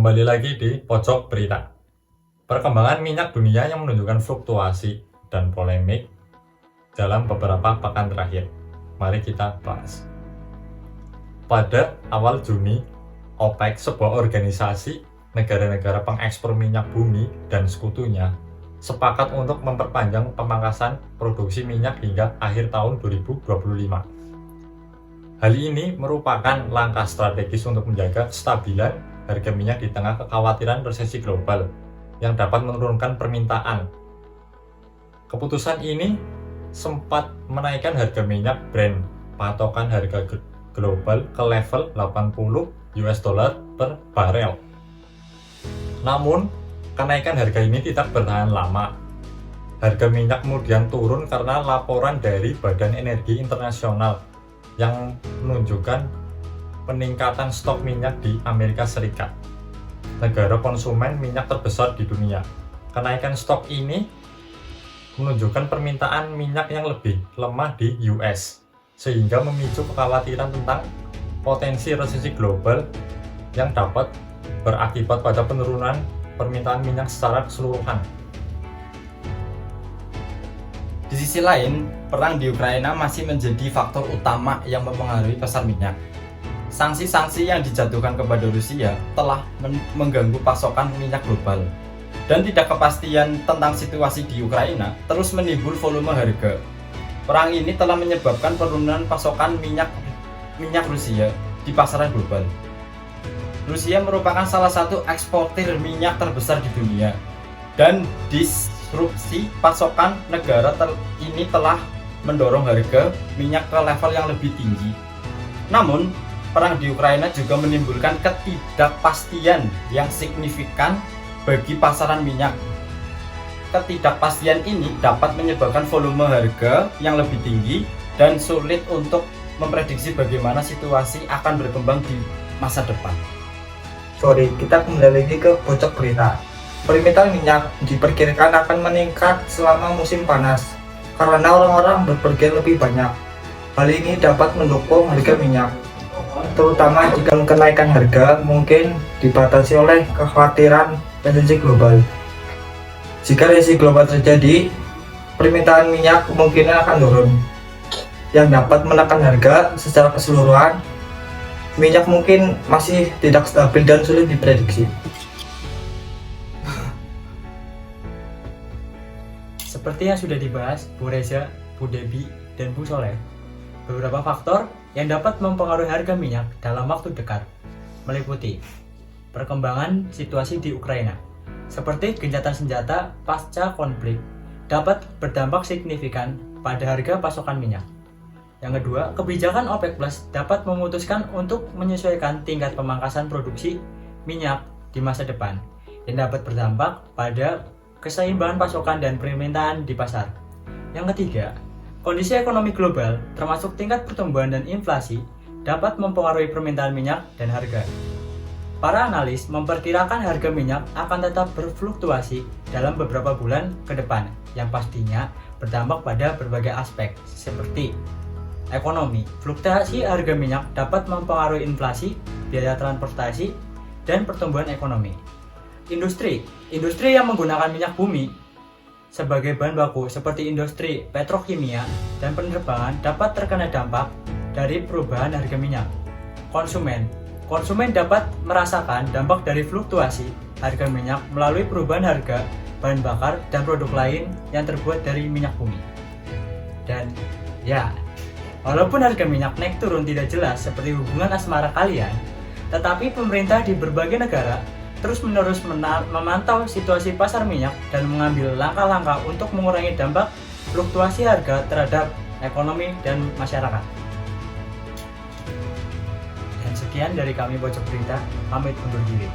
Kembali lagi di pojok berita. Perkembangan minyak dunia yang menunjukkan fluktuasi dan polemik dalam beberapa pekan terakhir. Mari kita bahas. Pada awal Juni, OPEC, sebuah organisasi negara-negara pengekspor minyak bumi dan sekutunya, sepakat untuk memperpanjang pemangkasan produksi minyak hingga akhir tahun 2025. Hal ini merupakan langkah strategis untuk menjaga kestabilan harga minyak di tengah kekhawatiran resesi global yang dapat menurunkan permintaan. Keputusan ini sempat menaikkan harga minyak Brent, patokan harga global, ke level 80 US dollar per barel. Namun, kenaikan harga ini tidak bertahan lama. Harga minyak kemudian turun karena laporan dari Badan Energi Internasional yang menunjukkan peningkatan stok minyak di Amerika Serikat, negara konsumen minyak terbesar di dunia. Kenaikan stok ini menunjukkan permintaan minyak yang lebih lemah di US, sehingga memicu kekhawatiran tentang potensi resesi global yang dapat berakibat pada penurunan permintaan minyak secara keseluruhan. Di sisi lain, perang di Ukraina masih menjadi faktor utama yang mempengaruhi pasar minyak. Sanksi-sanksi yang dijatuhkan kepada Rusia telah mengganggu pasokan minyak global, dan tidak kepastian tentang situasi di Ukraina terus menimbul volume harga. Perang ini telah menyebabkan penurunan pasokan minyak Rusia di pasaran global. Rusia merupakan salah satu eksportir minyak terbesar di dunia, dan disrupsi pasokan negara ini telah mendorong harga minyak ke level yang lebih tinggi. Namun, perang di Ukraina juga menimbulkan ketidakpastian yang signifikan bagi pasaran minyak. Ketidakpastian ini dapat menyebabkan volume harga yang lebih tinggi dan sulit untuk memprediksi bagaimana situasi akan berkembang di masa depan. Kita kembali lagi ke pojok berita. Permintaan minyak diperkirakan akan meningkat selama musim panas karena orang-orang berpergian lebih banyak. Hal ini dapat mendukung harga minyak, terutama jika kenaikan harga mungkin dibatasi oleh kekhawatiran resesi global. Jika resesi global terjadi, permintaan minyak kemungkinan akan turun, yang dapat menekan harga secara keseluruhan. Minyak mungkin masih tidak stabil dan sulit diprediksi. Seperti yang sudah dibahas Bu Reza, Bu Debi, dan Bu Soleh, beberapa faktor yang dapat mempengaruhi harga minyak dalam waktu dekat meliputi perkembangan situasi di Ukraina, seperti gencatan senjata pasca konflik dapat berdampak signifikan pada harga pasokan minyak. Yang kedua, kebijakan OPEC Plus dapat memutuskan untuk menyesuaikan tingkat pemangkasan produksi minyak di masa depan yang dapat berdampak pada keseimbangan pasokan dan permintaan di pasar. Yang ketiga, kondisi ekonomi global termasuk tingkat pertumbuhan dan inflasi dapat mempengaruhi permintaan minyak dan harga. Para analis memperkirakan harga minyak akan tetap berfluktuasi dalam beberapa bulan ke depan yang pastinya berdampak pada berbagai aspek seperti ekonomi. Fluktuasi harga minyak dapat mempengaruhi inflasi, biaya transportasi, dan pertumbuhan ekonomi. Industri yang menggunakan minyak bumi sebagai bahan baku seperti industri petrokimia dan penerbangan dapat terkena dampak dari perubahan harga minyak. Konsumen dapat merasakan dampak dari fluktuasi harga minyak melalui perubahan harga bahan bakar dan produk lain yang terbuat dari minyak bumi. Dan ya, walaupun harga minyak naik turun tidak jelas seperti hubungan asmara kalian, tetapi pemerintah di berbagai negara terus-menerus memantau situasi pasar minyak dan mengambil langkah-langkah untuk mengurangi dampak fluktuasi harga terhadap ekonomi dan masyarakat. Dan sekian dari kami Pojok Berita, pamit undur diri.